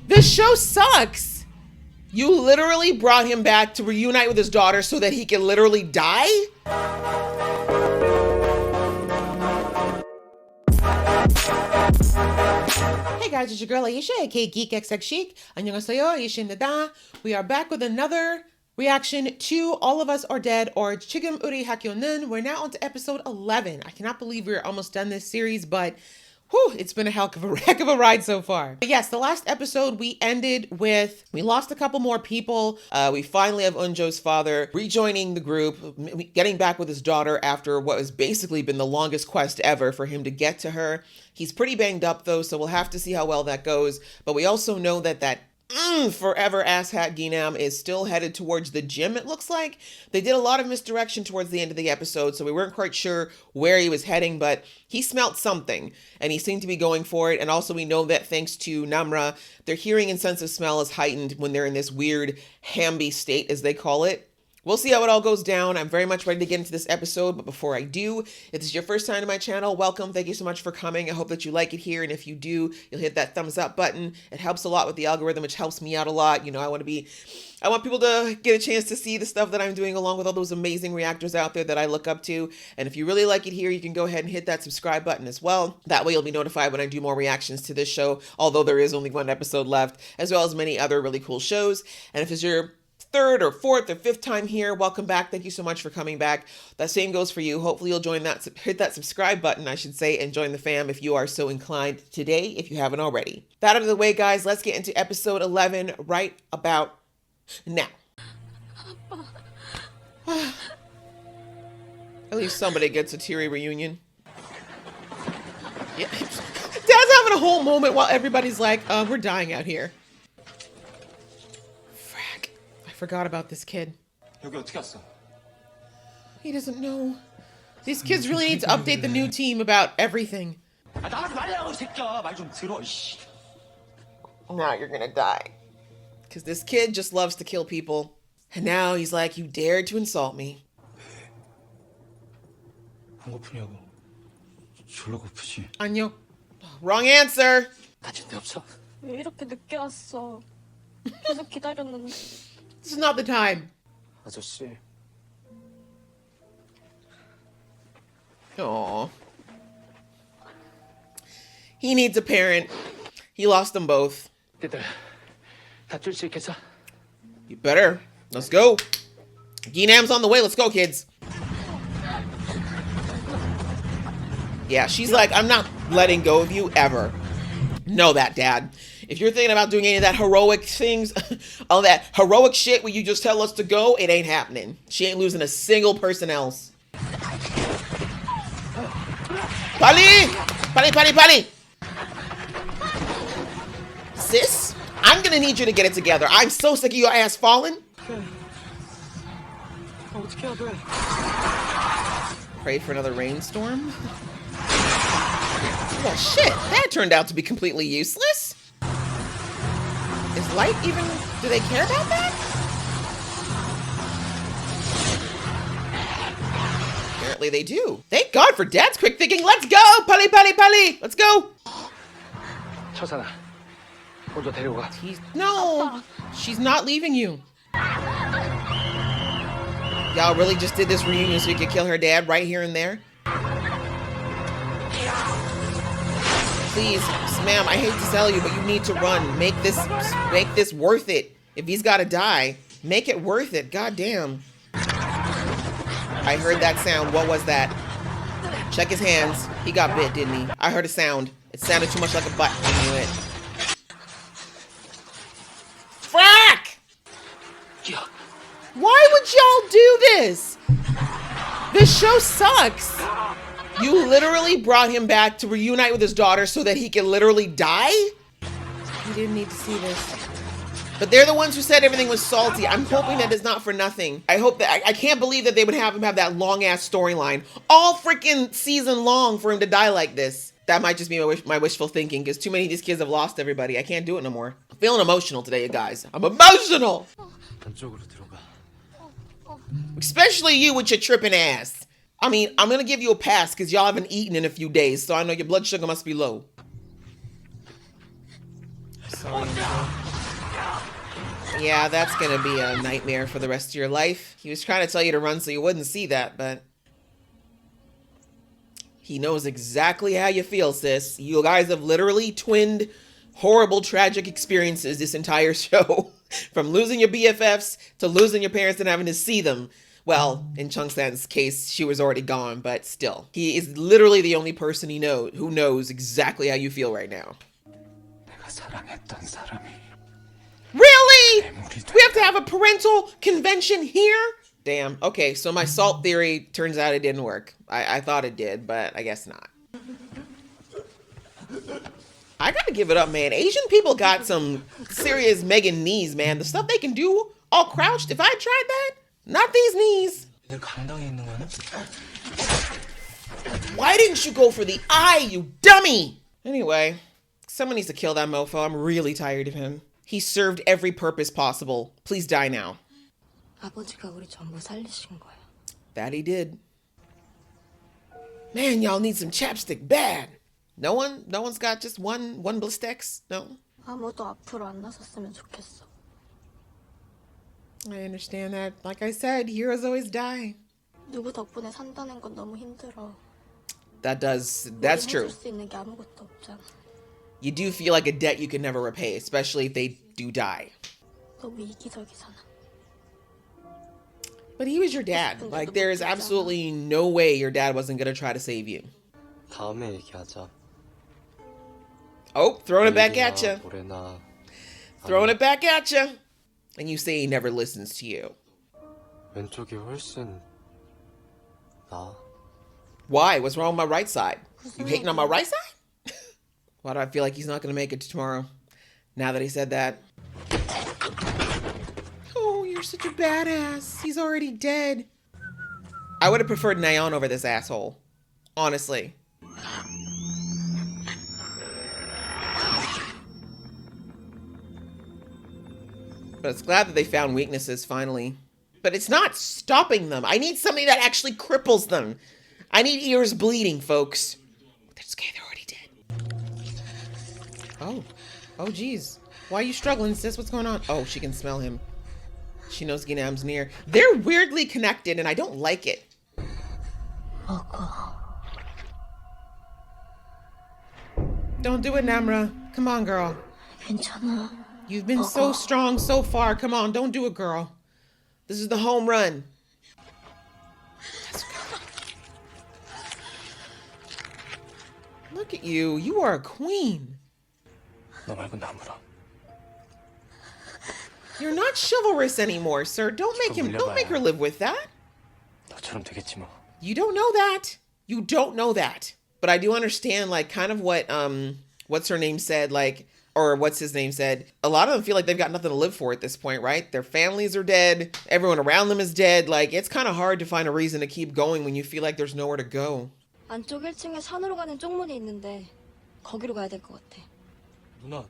This show sucks. You literally brought him back to reunite with his daughter so that he can literally die? Hey guys, it's your girl Aisha, aka Geek XX Chic. 안녕하세요, Aisha입니다. We are back with another reaction to All of Us Are Dead, or 지금 우리 학교는. We're now on to episode 11. I cannot believe we're almost done this series, but whew, it's been a heck of a ride so far. But yes, the last episode we ended with, we lost a couple more people. We finally have Unjo's father rejoining the group, getting back with his daughter after what has basically been the longest quest ever for him to get to her. He's pretty banged up though, so we'll have to see how well that goes. But we also know that forever asshat Ginam is still headed towards the gym, it looks like. They did a lot of misdirection towards the end of the episode, so we weren't quite sure where he was heading, but he smelt something, and he seemed to be going for it. And also we know that thanks to Namra, their hearing and sense of smell is heightened when they're in this weird Hamby state, as they call it. We'll see how it all goes down. I'm very much ready to get into this episode, but before I do, if this is your first time to my channel, welcome. Thank you so much for coming. I hope that you like it here, and if you do, you'll hit that thumbs up button. It helps a lot with the algorithm, which helps me out a lot. You know, I want people to get a chance to see the stuff that I'm doing along with all those amazing reactors out there that I look up to. And if you really like it here, you can go ahead and hit that subscribe button as well. That way you'll be notified when I do more reactions to this show, although there is only one episode left, as well as many other really cool shows. And if it's your third or fourth or fifth time here, welcome back. Thank you so much for coming back. That same goes for you. Hopefully you'll hit that subscribe button, I should say, and join the fam if you are so inclined today, if you haven't already. That out of the way, guys, let's get into episode 11 right about now. At least somebody gets a teary reunion. Yeah. Dad's having a whole moment while everybody's like, we're dying out here. Forgot about this kid. He doesn't know. These kids really need to update the new team about everything. Now you're gonna die. Because this kid just loves to kill people. And now he's like, you dared to insult me. 안녕. Wrong answer. 왜 이렇게 늦게 왔어? 계속 기다렸는데. This is not the time. 아저씨. Aww. He needs a parent. He lost them both. 니들 다 뛸 수 있겠어? You better. Let's go. Ginam's on the way. Let's go, kids. Yeah, she's like, I'm not letting go of you ever. Know that, Dad. If you're thinking about doing any of that heroic things, all that heroic shit where you just tell us to go, it ain't happening. She ain't losing a single person else. Pali! Pali, Pali, Pali! Sis, I'm gonna need you to get it together. I'm so sick of your ass falling. Pray for another rainstorm? Well, shit, that turned out to be completely useless. Is light even, do they care about that? Apparently they do. Thank God for Dad's quick thinking. Let's go, Pali, Pali, Pali. Let's go. No, she's not leaving you. Y'all really just did this reunion so you could kill her dad right here and there? Please, ma'am, I hate to tell you, but you need to run. Make this worth it. If he's gotta die, make it worth it. God damn. I heard that sound. What was that? Check his hands. He got bit, didn't he? I heard a sound. It sounded too much like a butt. I knew it. Frack! Why would y'all do this? This show sucks. You literally brought him back to reunite with his daughter so that he can literally die? You didn't need to see this. But they're the ones who said everything was salty. I'm hoping that it's not for nothing. I hope that, I can't believe that they would have him have that long ass storyline. All freaking season long for him to die like this. That might just be my wishful thinking, because too many of these kids have lost everybody. I can't do it no more. I'm feeling emotional today, you guys. I'm emotional! Especially you with your tripping ass. I mean, I'm gonna give you a pass because y'all haven't eaten in a few days, so I know your blood sugar must be low. Sorry, Angel. Yeah, that's gonna be a nightmare for the rest of your life. He was trying to tell you to run so you wouldn't see that, but he knows exactly how you feel, sis. You guys have literally twinned horrible, tragic experiences this entire show. From losing your BFFs to losing your parents and having to see them. Well, in Chungsan's case, she was already gone, but still. He is literally the only person who knows exactly how you feel right now. 내가 사랑했던 사람이 Really? We have to have a parental convention here? Damn. Okay, so my salt theory, turns out it didn't work. I thought it did, but I guess not. I gotta give it up, man. Asian people got some serious Megan knees, man. The stuff they can do all crouched. If I tried that, not these knees. 늘 강당에 있는 거는? Why didn't you go for the eye, you dummy? Anyway, someone needs to kill that mofo. I'm really tired of him. He served every purpose possible. Please die now. 아버지가 우리 전부 살리신 거야. That he did. Man, y'all need some chapstick bad. No one's got just one Blistex? No? 아무도 앞으로 안 나섰으면 좋겠어. I understand that. Like I said, heroes always die. 누구 덕분에 산다는 건 너무 힘들어. That's true. 해줄 수 있는 게 아무것도 없잖아. You do feel like a debt you can never repay, especially if they do die. 너무 이기적이잖아. But he was your dad. Like, there is absolutely no way your dad wasn't going to try to save you. 다음에 얘기하자. Oh, throwing it back at you. 모레나. Throwing it back at you. And you say he never listens to you. 왼쪽이 훨씬 나. Why? What's wrong with my right side? You hating on my right side? Why do I feel like he's not going to make it to tomorrow? Now that he said that. Oh, you're such a badass. He's already dead. I would have preferred Nayeon over this asshole. Honestly. But it's glad that they found weaknesses finally. But it's not stopping them. I need something that actually cripples them. I need ears bleeding, folks. That's okay, they're already dead. Oh. Oh, geez. Why are you struggling, sis? What's going on? Oh, she can smell him. She knows Ginam's near. They're weirdly connected, and I don't like it. Don't do it, Namra. Come on, girl. 괜찮아. You've been so strong so far. Come on, don't do it, girl. This is the home run. Let's go. Look at you. You are a queen. 너 말고 나무라. You're not chivalrous anymore, sir. Don't make her live with that. 너처럼 되겠지 뭐. You don't know that. You don't know that. But I do understand, like, kind of what what's her name said, like, or what's his name said. A lot of them feel like they've got nothing to live for at this point, right? Their families are dead. Everyone around them is dead. Like, it's kind of hard to find a reason to keep going when you feel like there's nowhere to go. 안쪽 1층에 산으로 가는 쪽문이 있는데 거기로 가야 될 것 같아. 누나.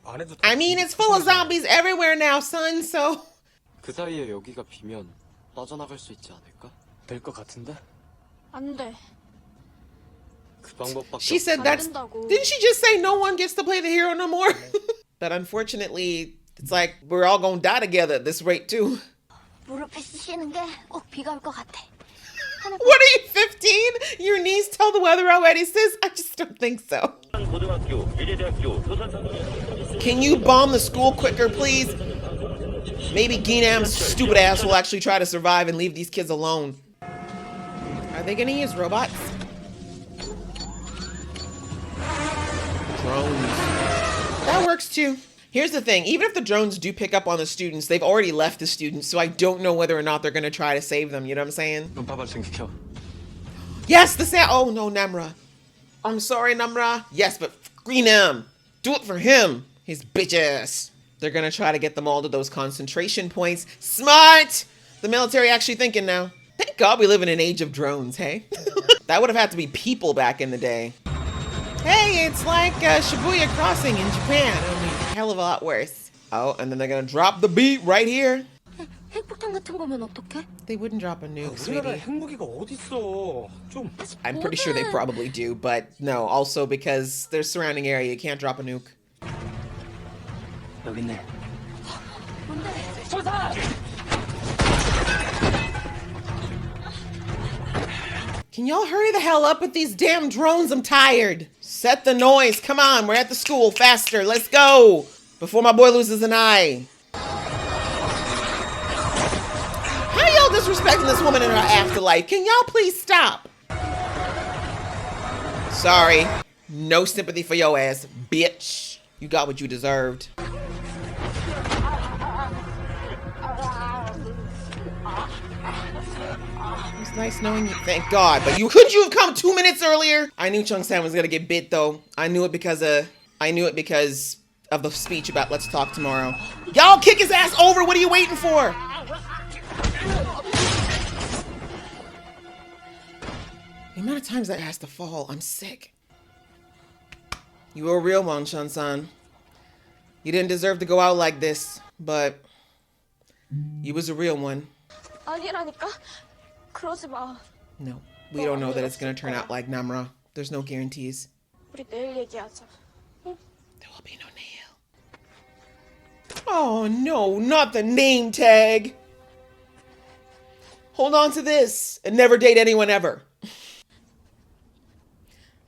안에도 I mean, it's full of zombies everywhere now, son, so... 그 사이에 여기가 비면 빠져나갈 수 있지 않을까? 될 것 같은데? 안 돼. 그 방법밖에 She said 안 that's... 된다고. Didn't she just say no one gets to play the hero no more? But unfortunately, it's like we're all gonna die together at this rate, too. 무릎에 쑤시는 게 꼭 비가 올 것 같아. What are you, 15? Your knees tell the weather already, sis? I just don't think so. Can you bomb the school quicker, please? Maybe Ginam's stupid ass will actually try to survive and leave these kids alone. Are they gonna use robots? Drones. That works too. Here's the thing, even if the drones do pick up on the students, they've already left the students, so I don't know whether or not they're gonna try to save them, you know what I'm saying? 넌 밥을 챙기켜. Yes, the sound. Oh no, Namra. I'm sorry, Namra. Yes, but Greenham, do it for him. His bitch ass. They're gonna try to get them all to those concentration points. Smart! The military actually thinking now. Thank God we live in an age of drones, hey? That would have had to be people back in the day. Hey, it's like Shibuya Crossing in Japan. Only a hell of a lot worse. Oh, and then they're gonna drop the beat right here. 핵폭탄 같은 거면 어떡해? They wouldn't drop a nuke, 우리나라에 sweetie. 핵무기가 어딨어? 좀. I'm pretty sure they probably do, but no, also because there's surrounding area, you can't drop a nuke. 여기 있네. Can y'all hurry the hell up with these damn drones? I'm tired. Set the noise. Come on, we're at the school. Faster, let's go. Before my boy loses an eye. How y'all disrespecting this woman in her afterlife? Can y'all please stop? Sorry. No sympathy for your ass, bitch. You got what you deserved. It's nice knowing you. Thank God. But couldn't you have come 2 minutes earlier? I knew Chung-san was gonna get bit though. I knew it because of the speech about let's talk tomorrow. Y'all kick his ass over. What are you waiting for? The amount of times that has to fall, I'm sick. You were a real one, Chun-san. You didn't deserve to go out like this, but you was a real one. 아니라니까. 그러지 마. No, we don't know that it's gonna turn out like Namra. There's no guarantees. 우리 내일 얘기하자. There will be no nail. Oh no, not the name tag. Hold on to this and never date anyone ever.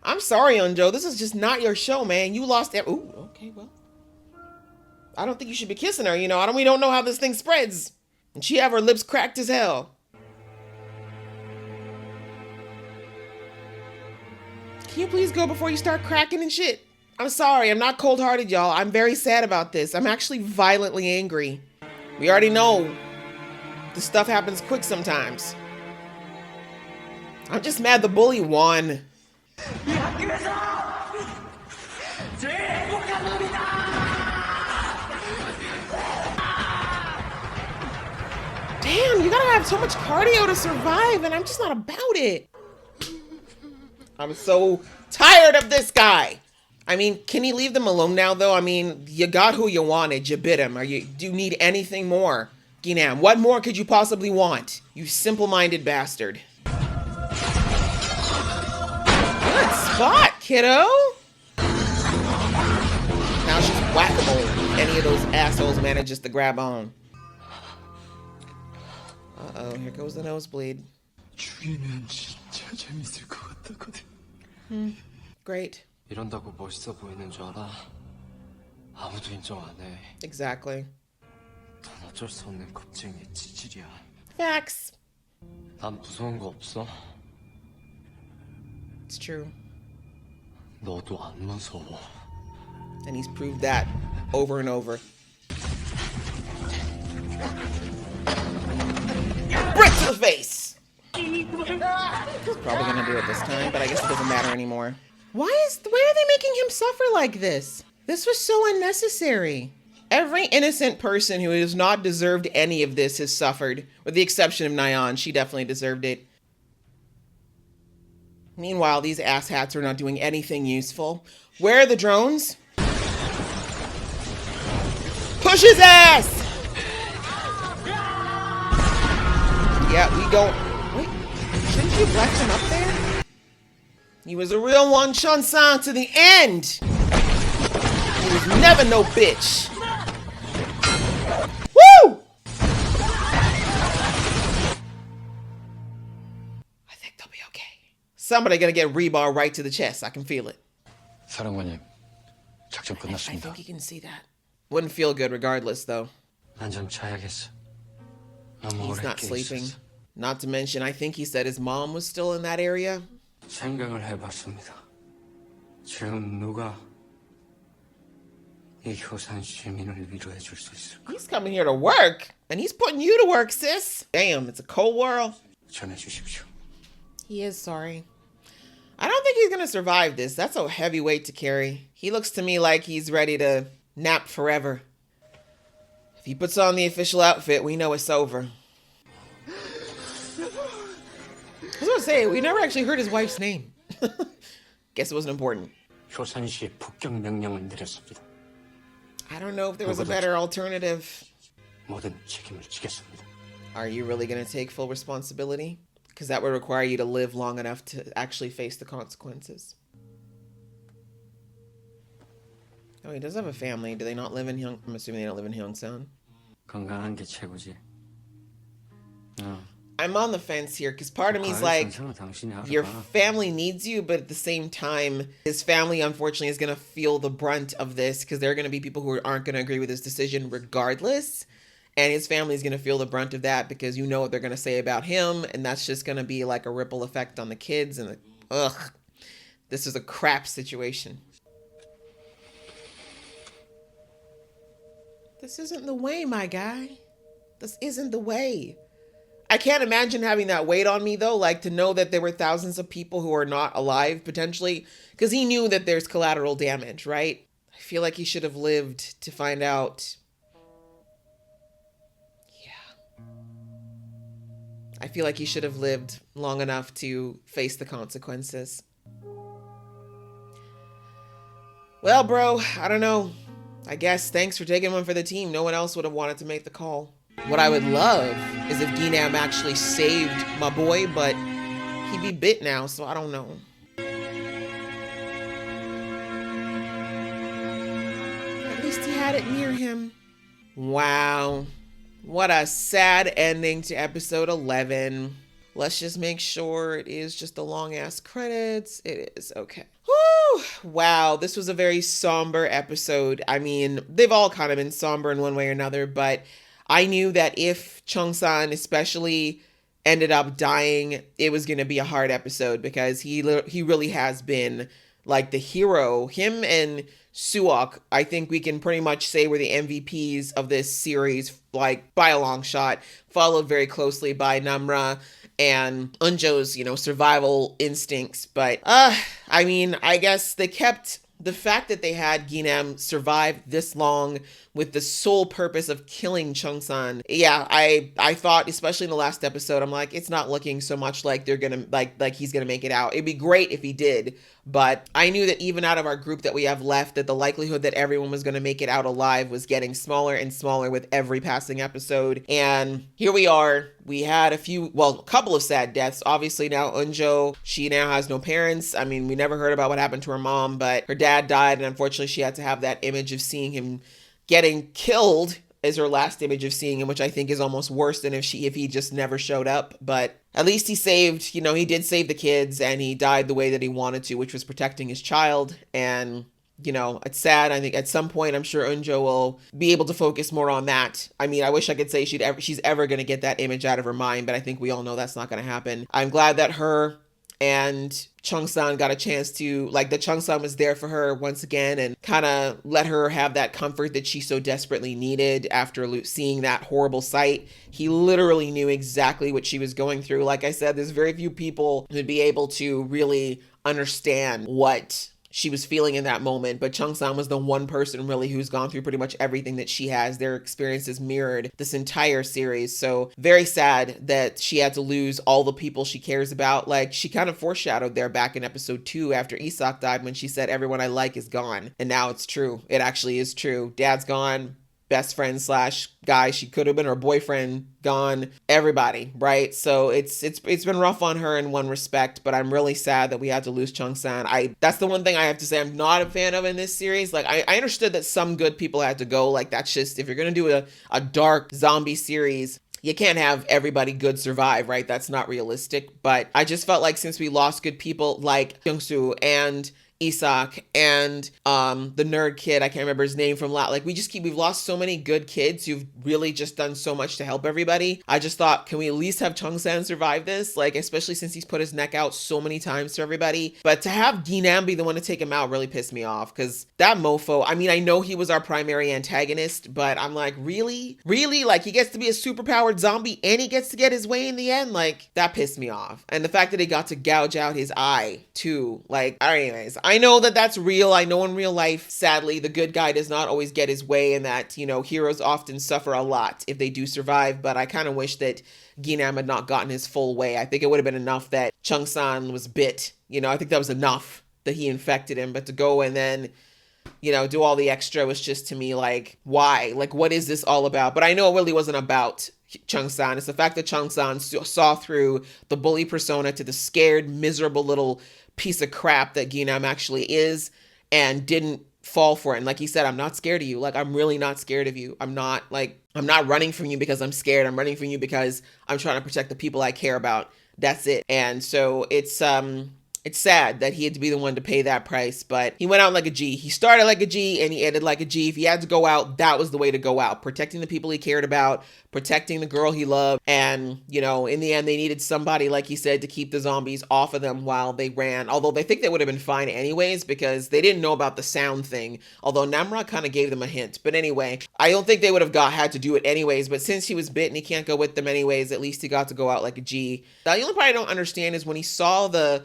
I'm sorry, Unjo. This is just not your show, man. You lost that. Ooh, okay, well. I don't think you should be kissing her, you know. We don't know how this thing spreads. And she have her lips cracked as hell. Can you please go before you start cracking and shit? I'm sorry. I'm not cold-hearted, y'all. I'm very sad about this. I'm actually violently angry. We already know this stuff happens quick sometimes. I'm just mad the bully won. Damn, you gotta have so much cardio to survive, and I'm just not about it. I'm so tired of this guy. I mean, can he leave them alone now, though? I mean, you got who you wanted. You bit him. Do you need anything more? Ginam, what more could you possibly want? You simple-minded bastard. Good spot, kiddo. Now she's whack-a-mole. Any of those assholes manages to grab on. Uh-oh, here goes the nosebleed. Great. 이런다고 멋있어 보이는 줄 알아? 아무도 인정 안 해. Exactly. 넌 어쩔 수 없는 겁쟁이 지질이야. Facts. 난 무서운 거 없어. It's true. 너도 안 무서워. And he's proved that over and over. Brick to the face! He's probably gonna do it this time, but I guess it doesn't matter anymore. Why are they making him suffer like this? This was so unnecessary. Every innocent person who has not deserved any of this has suffered, with the exception of Nyan. She definitely deserved it. Meanwhile, these asshats are not doing anything useful. Where are the drones? Push his ass! Yeah, we don't. Wait, shouldn't you have left him up there? He was a real one, Chun-san, to the end. He was never no bitch. Woo! I think they'll be okay. Somebody gonna get rebar right to the chest. I can feel it. 사령관님, 작전 I 끝났습니다. think you can see that. Wouldn't feel good regardless, though. 난 좀 자야겠어. 너무 He's 오래 not 깨 sleeping. 있었어. Not to mention, I think he said his mom was still in that area. 생각을 해봤습니다. 지금 누가 이 효산 시민을 위로해 줄 수 있을까? He's coming here to work, and he's putting you to work, sis. Damn, it's a cold world. 전해주십시오. He is sorry. I don't think he's gonna survive this. That's a heavy weight to carry. He looks to me like he's ready to nap forever. If he puts on the official outfit, we know it's over. I was gonna say, we never actually heard his wife's name. Guess it wasn't important. 효산시에 폭격 명령을 내렸습니다. I don't know if there was a better alternative. 모든 책임을 지겠습니다. Are you really gonna take full responsibility? Because that would require you to live long enough to actually face the consequences. Oh, he does have a family. Do they not live in Hyung? I'm assuming they don't live in Hyungsan. 건강한 게 최고지. I'm on the fence here because part of me is like, your family needs you, but at the same time, his family unfortunately is going to feel the brunt of this because there are going to be people who aren't going to agree with his decision regardless. And his family is going to feel the brunt of that because you know what they're going to say about him. And that's just going to be like a ripple effect on the kids. And this is a crap situation. This isn't the way, my guy. This isn't the way. I can't imagine having that weight on me, though, like to know that there were thousands of people who are not alive, potentially, because he knew that there's collateral damage, right? I feel like he should have lived to find out. Yeah. I feel like he should have lived long enough to face the consequences. Well, bro, I don't know. I guess thanks for taking one for the team. No one else would have wanted to make the call. What I would love is if Ginam actually saved my boy, but he'd be bit now, so I don't know. At least he had it near him. Wow. What a sad ending to episode 11. Let's just make sure it is just the long ass credits. It is. Okay. Whew. Wow. This was a very somber episode. I mean, they've all kind of been somber in one way or another, but I knew that if Chung-san especially ended up dying, it was going to be a hard episode because he really has been like the hero. Him and Suok, I think we can pretty much say were the MVPs of this series, like by a long shot, followed very closely by Namra and Unjo's, survival instincts. But, I mean, I guess they kept the fact that they had Ginam survive this long with the sole purpose of killing Chung-san. Yeah, I thought, especially in the last episode, I'm like, it's not looking so much like they're gonna like he's gonna make it out. It'd be great if he did, but I knew that even out of our group that we have left, that the likelihood that everyone was gonna make it out alive was getting smaller and smaller with every passing episode. And here we are. We had a couple of sad deaths. Obviously now Unjo, she now has no parents. I mean, we never heard about what happened to her mom, but her dad died, and unfortunately she had to have that image of seeing him getting killed as her last image of seeing him, which I think is almost worse than if he just never showed up. But at least he saved, he did save the kids, and he died the way that he wanted to, which was protecting his child. And it's sad. I think at some point, I'm sure Unjo will be able to focus more on that. I mean, I wish I could say she's ever going to get that image out of her mind, but I think we all know that's not going to happen. I'm glad that her and Chung-san got a chance to, that Chung-san was there for her once again and kind of let her have that comfort that she so desperately needed after seeing that horrible sight. He literally knew exactly what she was going through. Like I said, there's very few people who'd be able to really understand what she was feeling in that moment, but Chung-san was the one person really who's gone through pretty much everything that she has. Their experiences mirrored this entire series. So very sad that she had to lose all the people she cares about. Like she kind of foreshadowed there back in episode 2 after Isak died when she said, everyone I like is gone. And now it's true. It actually is true. Dad's gone. Best friend / guy she could have been, her boyfriend gone, everybody, right? So it's been rough on her in one respect, but I'm really sad that we had to lose Chung-san. That's the one thing I have to say I'm not a fan of in this series. Like I understood that some good people had to go. Like that's just, if you're gonna do a dark zombie series, you can't have everybody good survive, right? That's not realistic. But I just felt like since we lost good people like Kyung-soo and Isak and the nerd kid, I can't remember his name from we've lost so many good kids who've really just done so much to help everybody. I just thought, can we at least have Chung-san survive this? Especially since he's put his neck out so many times for everybody. But to have Ginam be the one to take him out really pissed me off, because that mofo, I mean, I know he was our primary antagonist, but I'm like, really? He gets to be a superpowered zombie and he gets to get his way in the end? That pissed me off. And the fact that he got to gouge out his eye too. Anyways, I know that that's real. I know in real life, sadly, the good guy does not always get his way, and that, heroes often suffer a lot if they do survive. But I kind of wish that Ginam had not gotten his full way. I think it would have been enough that Chung-san was bit. I think that was enough that he infected him. But to go and then, do all the extra was just, to me, why? What is this all about? But I know it really wasn't about Chung-san. It's the fact that Chung-san saw through the bully persona to the scared, miserable little piece of crap that Ginam actually is, and didn't fall for it. And like he said, I'm not scared of you. Like, I'm really not scared of you. I'm not running from you because I'm scared. I'm running from you because I'm trying to protect the people I care about. That's it. And so it's sad that he had to be the one to pay that price, but he went out like a G. He started like a G and he ended like a G. If he had to go out, that was the way to go out. Protecting the people he cared about, protecting the girl he loved. And, you know, in the end, they needed somebody, like he said, to keep the zombies off of them while they ran. Although they think they would have been fine anyways because they didn't know about the sound thing. Although Namra kind of gave them a hint. But anyway, I don't think they would have had to do it anyways. But since he was bit and he can't go with them anyways, at least he got to go out like a G. The only part I don't understand is when he saw the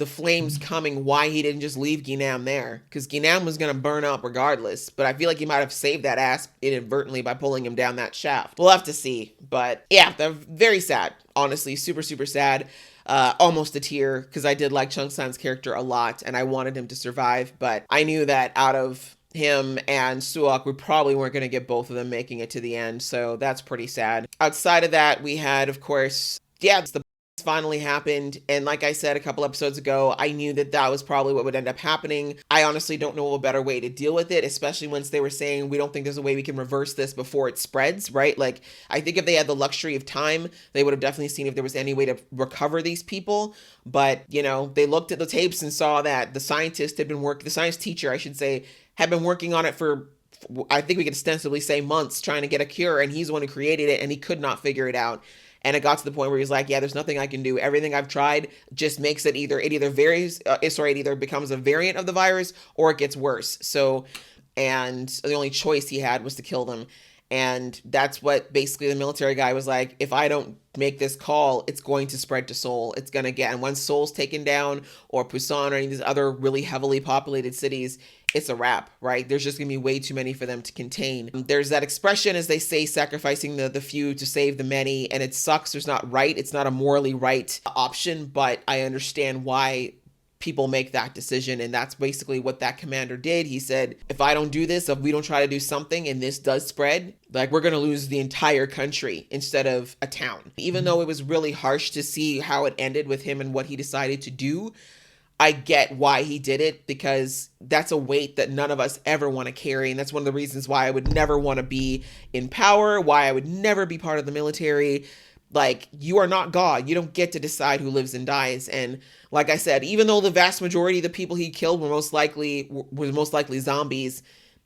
flames coming, why he didn't just leave Ginam there, because Ginam was going to burn up regardless. But I feel like he might have saved that ass inadvertently by pulling him down that shaft. We'll have to see. But yeah, they're very sad. Honestly, super, super sad. Almost a tear, because I did like Chung San's character a lot and I wanted him to survive. But I knew that out of him and Suok, we probably weren't going to get both of them making it to the end. So that's pretty sad. Outside of that, we had, of course, the finally happened, and like I said a couple episodes ago, I knew that that was probably what would end up happening. I honestly don't know a better way to deal with it, especially once they were saying we don't think there's a way we can reverse this before it spreads, right? Like, I think if they had the luxury of time, they would have definitely seen if there was any way to recover these people. But, you know, they looked at the tapes and saw that the science teacher, I should say, had been working on it for, I think we could extensively say, months, trying to get a cure, and he's the one who created it, and he could not figure it out. And it got to the point where he's like, yeah, there's nothing I can do. Everything I've tried just makes it it either becomes a variant of the virus or it gets worse. So, and the only choice he had was to kill them. And that's what basically the military guy was like, if I don't make this call, it's going to spread to Seoul. It's going to get, and once Seoul's taken down, or Busan, or any of these other really heavily populated cities, it's a wrap, right? There's just going to be way too many for them to contain. There's that expression, as they say, sacrificing the few to save the many, and it sucks. It's not a morally right option, but I understand why people make that decision, and that's basically what that commander did. He said, if I don't do this, if we don't try to do something and this does spread, like, we're going to lose the entire country instead of a town. Even though it was really harsh to see how it ended with him and what he decided to do, I get why he did it, because that's a weight that none of us ever want to carry. And that's one of the reasons why I would never want to be in power, why I would never be part of the military. Like, you are not God. You don't get to decide who lives and dies. And like I said, even though the vast majority of the people he killed were most likely zombies,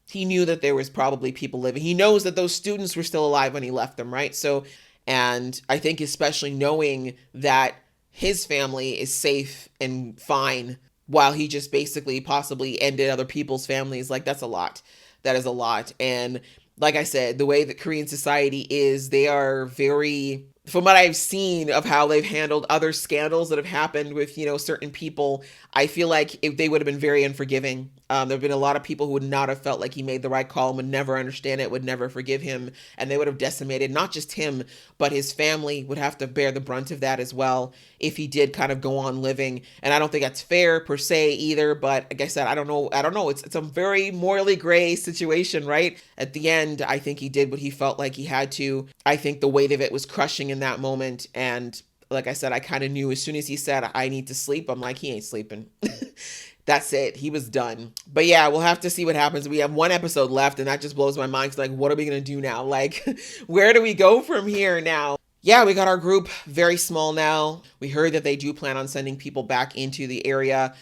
he knew that there was probably people living. He knows that those students were still alive when he left them, right? So, and I think especially knowing that his family is safe and fine while he just basically possibly ended other people's families, like, that's a lot. That is a lot. And like I said, the way that Korean society is, they are very, from what I've seen of how they've handled other scandals that have happened with, you know, certain people, I feel like if they would have been very unforgiving. There have been a lot of people who would not have felt like he made the right call and would never understand it, would never forgive him. And they would have decimated not just him, but his family would have to bear the brunt of that as well if he did kind of go on living. And I don't think that's fair per se either. But like I said, I don't know. It's a very morally gray situation, right? At the end, I think he did what he felt like he had to. I think the weight of it was crushing in that moment. And like I said, I kind of knew as soon as he said, I need to sleep, I'm like, he ain't sleeping. That's it. He was done. But yeah, we'll have to see what happens. We have one episode left, and that just blows my mind. It's like, what are we going to do now? Like, where do we go from here now? Yeah, we got our group very small now. We heard that they do plan on sending people back into the area,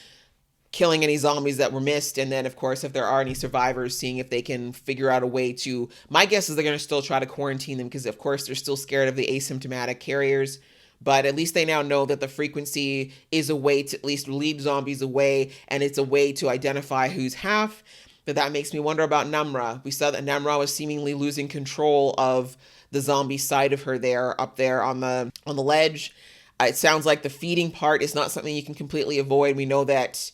killing any zombies that were missed. And then, of course, if there are any survivors, seeing if they can figure out a way to, my guess is they're going to still try to quarantine them because, of course, they're still scared of the asymptomatic carriers. But at least they now know that the frequency is a way to at least lead zombies away, and it's a way to identify who's half. But that makes me wonder about Namra. We saw that Namra was seemingly losing control of the zombie side of her there, up there on the ledge. It sounds like the feeding part is not something you can completely avoid. We know that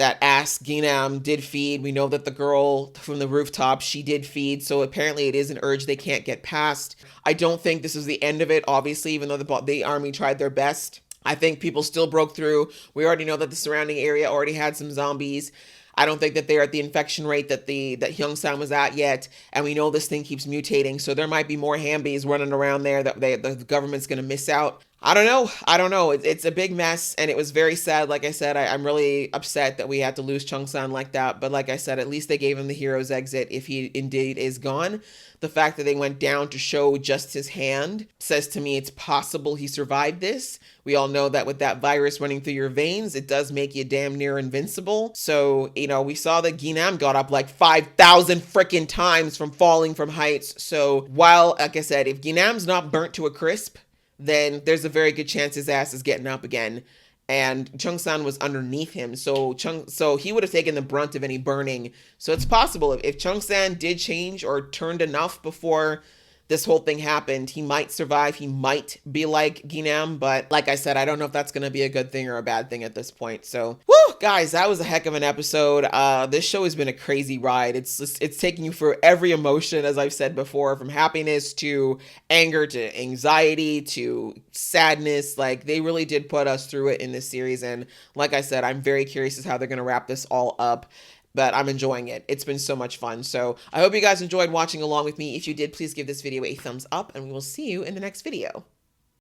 ass Ginam did feed. We know that the girl from the rooftop, she did feed. So apparently it is an urge they can't get past. I don't think this is the end of it, obviously, even though the army tried their best. I think people still broke through. We already know that the surrounding area already had some zombies. I don't think that they're at the infection rate that Hyungsang was at yet. And we know this thing keeps mutating. So there might be more Hambies running around there that the government's going to miss out. I don't know. I don't know. It's a big mess, and it was very sad. Like I said, I'm really upset that we had to lose Chung San like that. But like I said, at least they gave him the hero's exit if he indeed is gone. The fact that they went down to show just his hand says to me it's possible he survived this. We all know that with that virus running through your veins, it does make you damn near invincible. So, we saw that Ginam got up like 5,000 freaking times from falling from heights. So, while, like I said, if Ginam's not burnt to a crisp, then there's a very good chance his ass is getting up again. And Chung San was underneath him, so he would have taken the brunt of any burning. So it's possible if Chung San did change or turned enough before this whole thing happened, he might survive. He might be like Ginam, but like I said, I don't know if that's going to be a good thing or a bad thing at this point. So, whoo, guys, that was a heck of an episode. This show has been a crazy ride. It's taking you through every emotion, as I've said before, from happiness to anger to anxiety to sadness. Like, they really did put us through it in this series. And like I said, I'm very curious as how they're going to wrap this all up. But I'm enjoying it. It's been so much fun. So I hope you guys enjoyed watching along with me. If you did, please give this video a thumbs up, and we will see you in the next video.